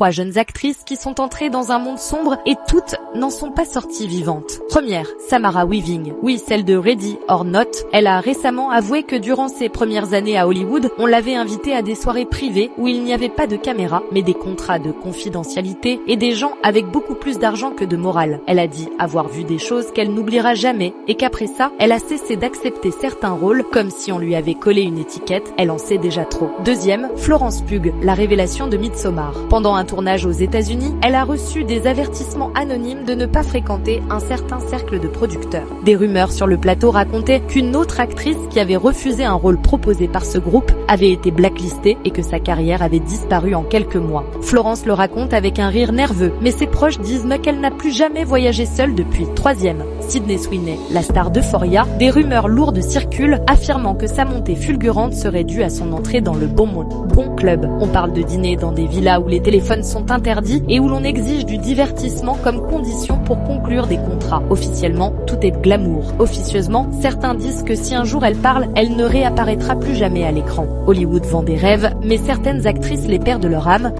3 jeunes actrices qui sont entrées dans un monde sombre et toutes n'en sont pas sorties vivantes. Première, Samara Weaving. Oui, celle de Ready or Not. Elle a récemment avoué que durant ses premières années à Hollywood, on l'avait invitée à des soirées privées où il n'y avait pas de caméra, mais des contrats de confidentialité et des gens avec beaucoup plus d'argent que de morale. Elle a dit avoir vu des choses qu'elle n'oubliera jamais et qu'après ça, elle a cessé d'accepter certains rôles comme si on lui avait collé une étiquette, elle en sait déjà trop. Deuxième, Florence Pugh, la révélation de Midsommar. Pendant un tournage aux États-Unis, elle a reçu des avertissements anonymes de ne pas fréquenter un certain cercle de producteurs. Des rumeurs sur le plateau racontaient qu'une autre actrice qui avait refusé un rôle proposé par ce groupe avait été blacklistée et que sa carrière avait disparu en quelques mois. Florence le raconte avec un rire nerveux, mais ses proches disent qu'elle n'a plus jamais voyagé seule depuis. Troisième, Sydney Sweeney, la star d'Euphoria. Des rumeurs lourdes circulent affirmant que sa montée fulgurante serait due à son entrée dans le bon club. On parle de dîner dans des villas où les téléphones sont interdits et où l'on exige du divertissement comme condition pour conclure des contrats. Officiellement, tout est glamour. Officieusement, certains disent que si un jour elle parle, elle ne réapparaîtra plus jamais à l'écran. Hollywood vend des rêves, mais certaines actrices les perdent leur âme.